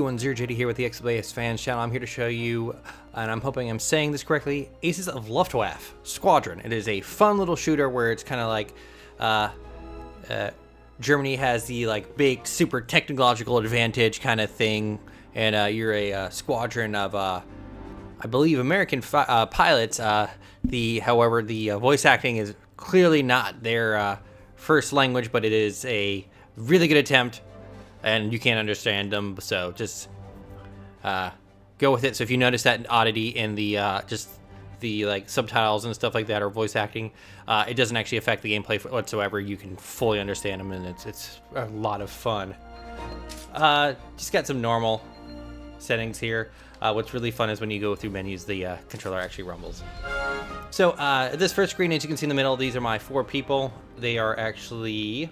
everyone, ZeroJD here with the XBAS Fans channel. I'm here to show you, and I'm hoping I'm saying this correctly, Aces of Luftwaffe, Squadron. It is a fun little shooter where it's kind of like Germany has the big super technological advantage kind of thing, and you're a squadron of I believe American pilots. However, the voice acting is clearly not their first language, but it is a really good attempt, and you can't understand them, so just go with it. So if you notice that oddity in the just the subtitles and stuff like that, or voice acting, it doesn't actually affect the gameplay whatsoever. You can fully understand them, and it's a lot of fun. Just got some normal settings here. What's really fun is when you go through menus, the controller actually rumbles. So this first screen, as you can see in the middle, these are my 4 people. They are actually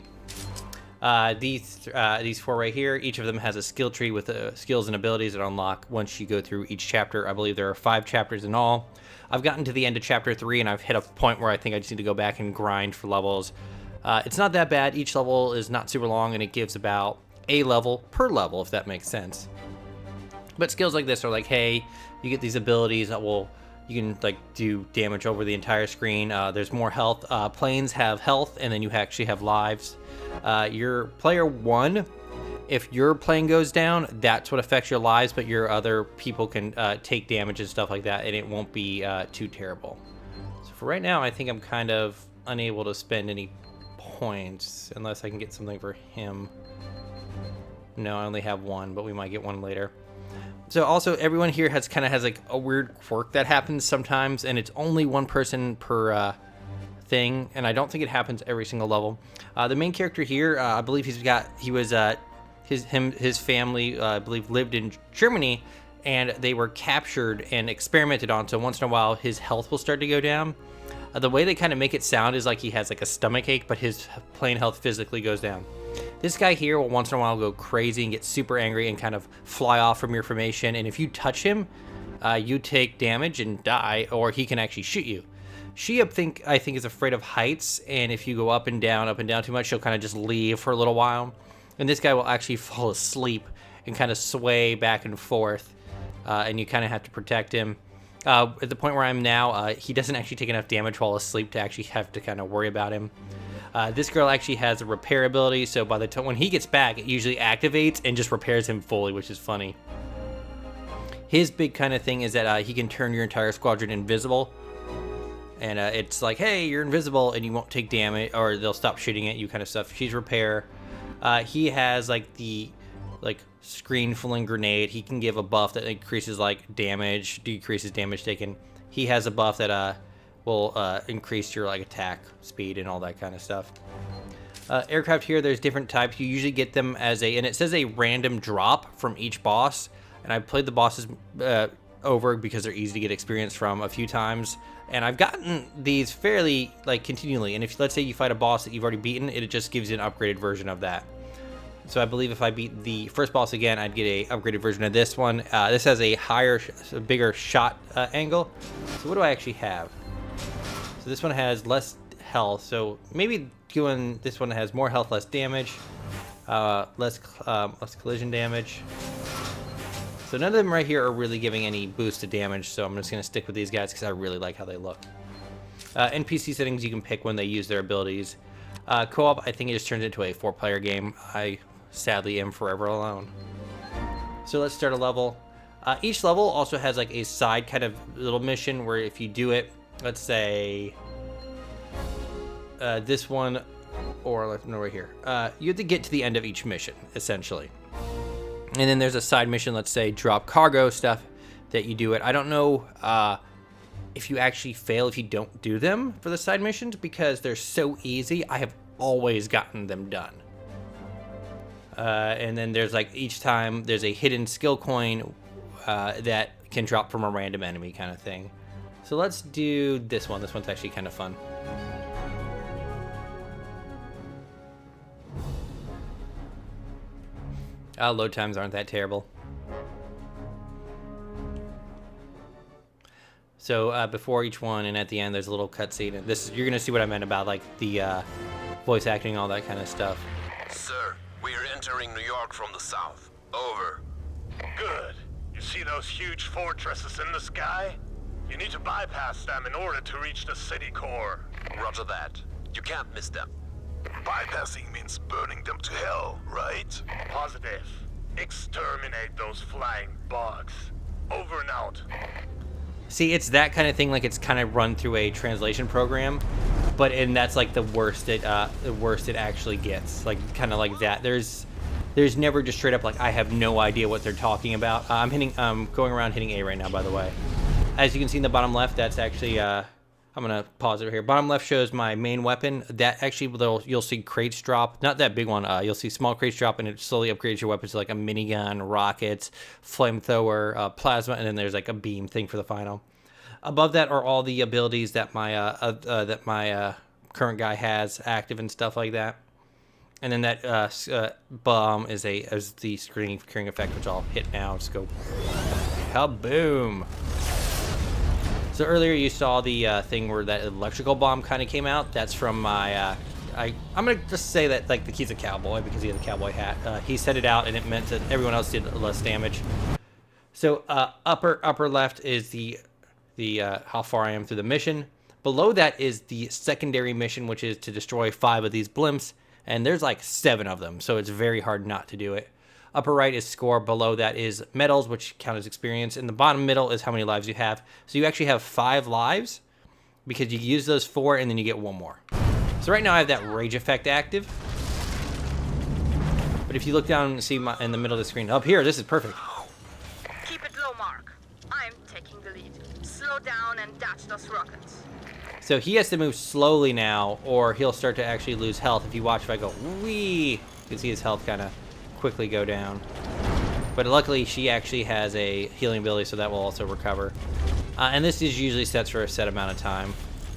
these 4 right here. Each of them has a skill tree with skills and abilities that unlock once you go through each chapter. I believe there are 5 chapters in all. I've gotten to the end of chapter 3, and I've hit a point where I think I just need to go back and grind for levels. It's not that bad. Each level is not super long, and it gives about a level per level, if that makes sense. But skills like this are like, hey, you get these abilities that will, you can do damage over the entire screen. There's more health. Planes have health, and then you actually have lives. Your player 1, if your plane goes down, that's what affects your lives, but your other people can take damage and stuff like that, and it won't be too terrible. So for right now, I think I'm kind of unable to spend any points unless I can get something for him. No, I only have 1, but we might get 1 later. So also, everyone here has a weird quirk that happens sometimes, and it's only 1 person per thing, and I don't think it happens every single level. The main character here, I believe his family, I believe, lived in Germany, and they were captured and experimented on. So once in a while, his health will start to go down. The way they kind of make it sound is like he has a stomach ache, but his plain health physically goes down. This guy here will once in a while go crazy and get super angry and kind of fly off from your formation. And if you touch him, you take damage and die, or he can actually shoot you. She, I think, is afraid of heights, and if you go up and down too much, she'll kind of just leave for a little while. And this guy will actually fall asleep and kind of sway back and forth, and you kind of have to protect him. At the point where I'm now, he doesn't actually take enough damage while asleep to actually have to kind of worry about him. This girl actually has a repair ability, so by the time when he gets back, it usually activates and just repairs him fully, which is funny. His big kind of thing is that he can turn your entire squadron invisible. And it's like, hey, you're invisible, and you won't take damage, or they'll stop shooting at you, kind of stuff. She's repair. He has the screen filling grenade. He can give a buff that increases damage, decreases damage taken. He has a buff that will increase your attack speed and all that kind of stuff. Aircraft here, there's different types. You usually get them as and it says a random drop from each boss. And I've played the bosses over because they're easy to get experience from a few times, and I've gotten these fairly continually. And if let's say you fight a boss that you've already beaten, it just gives you an upgraded version of that. So I believe if I beat the first boss again, I'd get a upgraded version of this one. This has a bigger shot angle. So what do I actually have? So this one has less health, so maybe doing this one has more health, less damage, less collision damage. So none of them right here are really giving any boost to damage, so I'm just going to stick with these guys because I really like how they look. NPC settings you can pick when they use their abilities. Co-op, I think it just turns into a 4-player game. I sadly am forever alone. So let's start a level. Each level also has a side kind of little mission where if you do it, let's say this one, or no, right here, you have to get to the end of each mission, essentially. And then there's a side mission, let's say drop cargo stuff, that you do it. I don't know if you actually fail if you don't do them for the side missions, because they're so easy. I have always gotten them done. And then there's each time there's a hidden skill coin that can drop from a random enemy kind of thing. So let's do this one. This one's actually kind of fun. Load times aren't that terrible. So before each one and at the end, there's a little cutscene. And you're gonna see what I meant about the voice acting, all that kind of stuff. Sir, we are entering New York from the south. Over. Good. You see those huge fortresses in the sky? You need to bypass them in order to reach the city core. Roger that. You can't miss them. Bypassing means burning them to hell, right? Positive. Exterminate those flying bugs. Over and out. See, it's that kind of thing, like it's kind of run through a translation program, and that's like the worst it actually gets, like kind of like that. There's never just straight up like I have no idea what they're talking about. I'm going around hitting A right now, by the way. As you can see in the bottom left, that's actually I'm gonna pause it here. Bottom left shows my main weapon. That actually you'll see crates drop, not that big one. You'll see small crates drop, and it slowly upgrades your weapons to like a minigun, rockets, flamethrower, plasma, and then there's like a beam thing for the final. Above that are all the abilities that my current guy has active and stuff like that. And then that bomb is the screening curing effect, which I'll hit now. Just go kaboom. So earlier you saw the thing where that electrical bomb kind of came out. That's from my, I'm going to just say that like he's a cowboy because he has a cowboy hat. He set it out and it meant that everyone else did less damage. So upper left is the how far I am through the mission. Below that is the secondary mission, which is to destroy 5 of these blimps. And there's like 7 of them, so it's very hard not to do it. Upper right is score. Below that is medals, which count as experience. And the bottom middle is how many lives you have. So you actually have 5 lives because you use those 4 and then you get 1 more. So right now I have that rage effect active. But if you look down and see in the middle of the screen, up here, this is perfect. Keep it low, Mark. I'm taking the lead. Slow down and dodge those rockets. So he has to move slowly now, or he'll start to actually lose health. If you watch, if I go, wee, you can see his health kind of quickly go down. But luckily, she actually has a healing ability, so that will also recover. And this is usually sets for a set amount of time.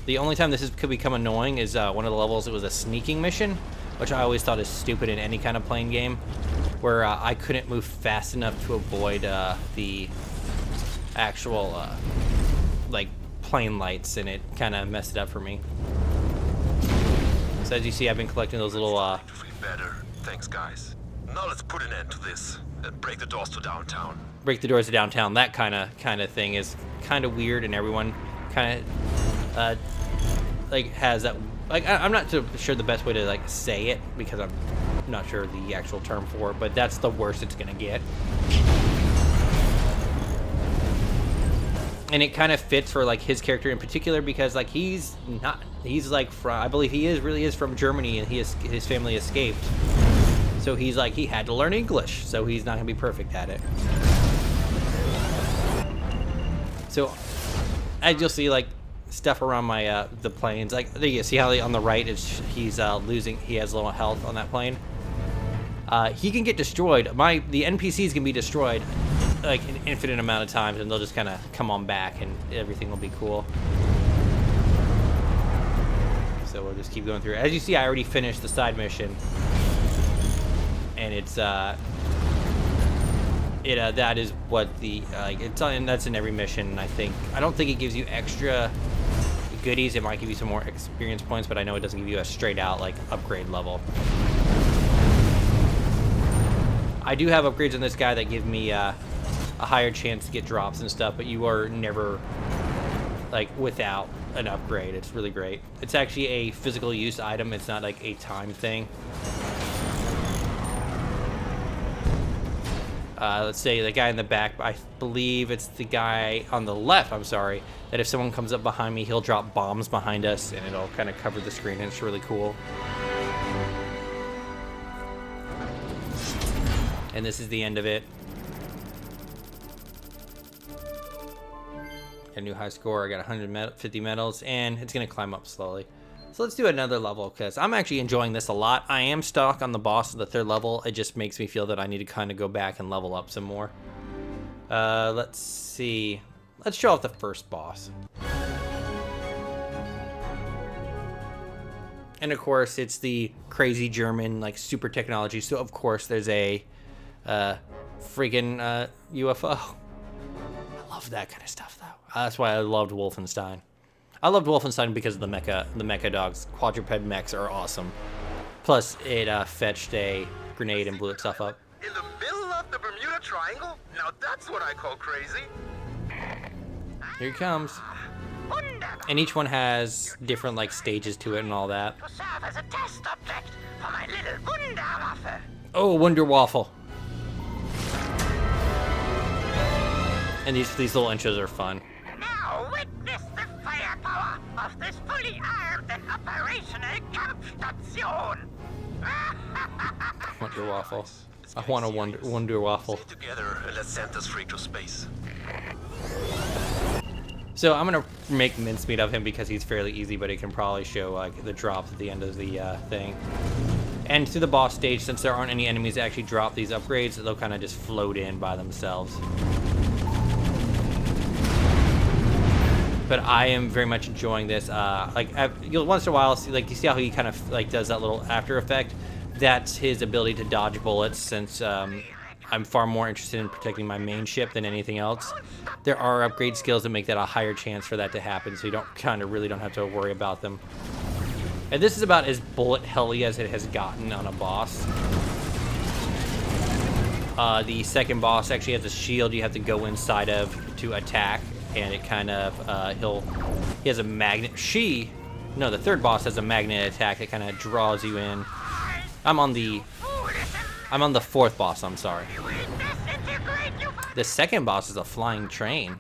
The only time this could become annoying is one of the levels, it was a sneaking mission, which I always thought is stupid in any kind of plane game, where I couldn't move fast enough to avoid the actual, like, plane lights, and it kind of messed it up for me. So as you see, I've been collecting those little To feel better. Thanks, guys. Now let's put an end to this and break the doors to downtown. break the doors to downtown. That kind of thing is kind of weird, and everyone kind of like has that. Like I'm not too sure the best way to like say it because I'm not sure the actual term for it, but that's the worst it's gonna get. And it kind of fits for like his character in particular because like he's like from, I believe he really is from Germany, and his family escaped. So he's like, he had to learn English, so he's not gonna be perfect at it. So as you'll see, like stuff around my the planes, like there you see how on the right he's losing, he has low health on that plane. He can get destroyed. The NPCs can be destroyed like an infinite amount of times, and they'll just kind of come on back, and everything will be cool. So we'll just keep going through. As you see, I already finished the side mission, and it's that is what the and that's in every mission. I don't think it gives you extra goodies. It might give you some more experience points, but I know it doesn't give you a straight out like upgrade level. I do have upgrades on this guy that give me a higher chance to get drops and stuff, but you are never like without an upgrade. It's really great. It's actually a physical use item. It's not like a time thing. Let's say the guy in the back, I believe it's the guy on the left, I'm sorry, that if someone comes up behind me, he'll drop bombs behind us, and it'll kind of cover the screen, and it's really cool. And this is the end of it. A new high score. I got 150 medals, and it's going to climb up slowly. So let's do another level, because I'm actually enjoying this a lot. I am stuck on the boss of the 3rd level. It just makes me feel that I need to kind of go back and level up some more. Let's see. Let's show off the first boss. And of course, it's the crazy German, like, super technology. So of course, there's a freaking UFO. I love that kind of stuff, though. That's why I loved Wolfenstein. I loved Wolfenstein because of the mecha dogs. Quadruped mechs are awesome. Plus, it fetched a grenade and blew itself up. In the middle of The Bermuda Triangle? Now that's what I call crazy. Here he comes. And each one has different like stages to it and all that. To serve as a test object for my little Wunderwaffe. Oh, Wonder Waffle. And these little intros are fun. Now witness the firepower of this fully armed and operational Kampfstation. Wonder Waffle. I want a Wonder Waffle. Stay together and let's send this freak to space. So I'm gonna make mincemeat of him because he's fairly easy, but it can probably show like the drops at the end of the thing. And through the boss stage, since there aren't any enemies that actually drop these upgrades, they'll kind of just float in by themselves. But I am very much enjoying this. You'll once in a while see, like, you see how he kind of like does that little after effect. That's his ability to dodge bullets. Since I'm far more interested in protecting my main ship than anything else, there are upgrade skills that make that a higher chance for that to happen. So you really don't have to worry about them. And this is about as bullet helly as it has gotten on a boss. The second boss actually has a shield you have to go inside of to attack. And it kind of, he has a magnet, the third boss has a magnet attack that kind of draws you in. I'm on the fourth boss, I'm sorry. The second boss is a flying train.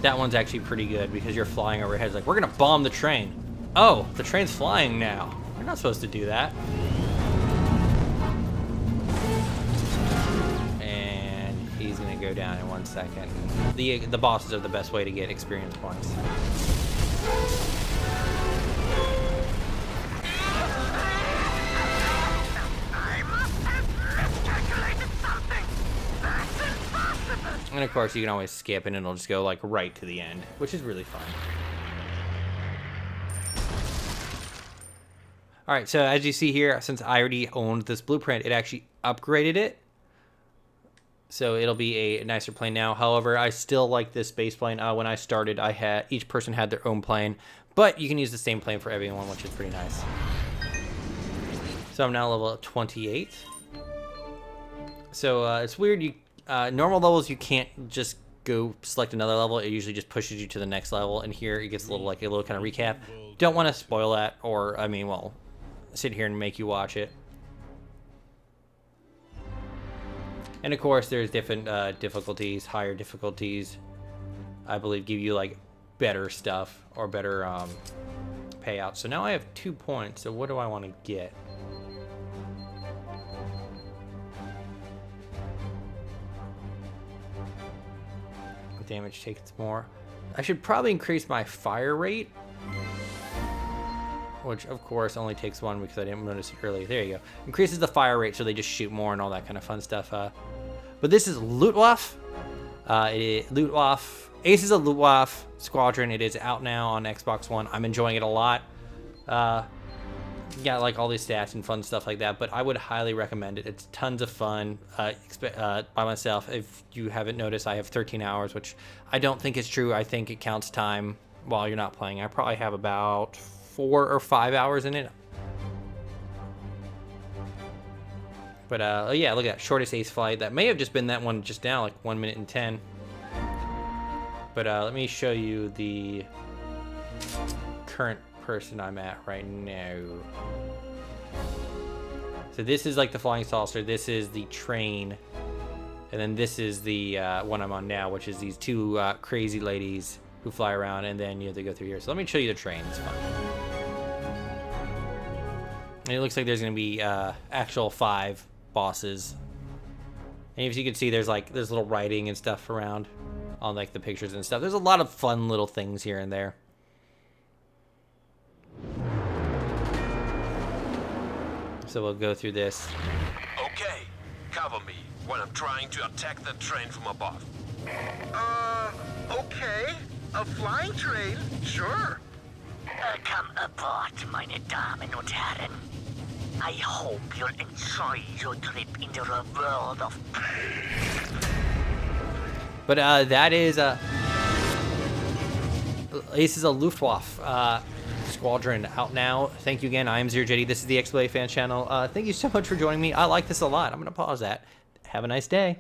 That one's actually pretty good because you're flying overhead. It's like, we're gonna bomb the train. Oh, the train's flying now. We're not supposed to do that. Go down in 1 second. The bosses are the best way to get experience points. I must have miscalculated something. That's impossible. And of course, you can always skip and it'll just go like right to the end, which is really fun. All right, so as you see here, since I already owned this blueprint, it actually upgraded it. So it'll be a nicer plane now. However, I still like this base plane. When I started, each person had their own plane, but you can use the same plane for everyone, which is pretty nice. So I'm now level 28. So it's weird. Normal levels you can't just go select another level. It usually just pushes you to the next level. And here it gets a little kind of recap. Don't want to spoil that, or sit here and make you watch it. And of course, there's different difficulties. Higher difficulties, I believe, give you like better stuff or better payouts. So now I have 2 points. So what do I want to get? Damage takes more. I should probably increase my fire rate, which of course only takes 1 because I didn't notice it earlier. There you go. Increases the fire rate so they just shoot more and all that kind of fun stuff. But this is Luftwaffe. Luftwaffe. Aces of Luftwaffe Squadron. It is out now on Xbox One. I'm enjoying it a lot. Got like all these stats and fun stuff like that, but I would highly recommend it. It's tons of fun. By myself, if you haven't noticed, I have 13 hours, which I don't think is true. I think it counts time while you're not playing. I probably have about 4 or 5 hours in it. But yeah, look at that shortest ace flight. That may have just been that one just now, like 1 minute and 10. But let me show you the current person I'm at right now. So this is like the flying saucer. This is the train, and then this is the one I'm on now, which is these 2 crazy ladies who fly around, and then you have to go through here. So let me show you the train. It's fun. And it looks like there's going to be actual 5 bosses. And as you can see, there's little writing and stuff around on like the pictures and stuff. There's a lot of fun little things here and there. So we'll go through this. Okay, cover me while I'm trying to attack the train from above. Okay. A flying train? Sure. Come aboard, meine Damen und Herren. I hope you'll enjoy your trip into the world of... But that is Aces of Luftwaffe. Squadron out now. Thank you again. I am Zero Jetty. This is the XBLA fan channel. Thank you so much for joining me. I like this a lot. I'm going to pause that. Have a nice day.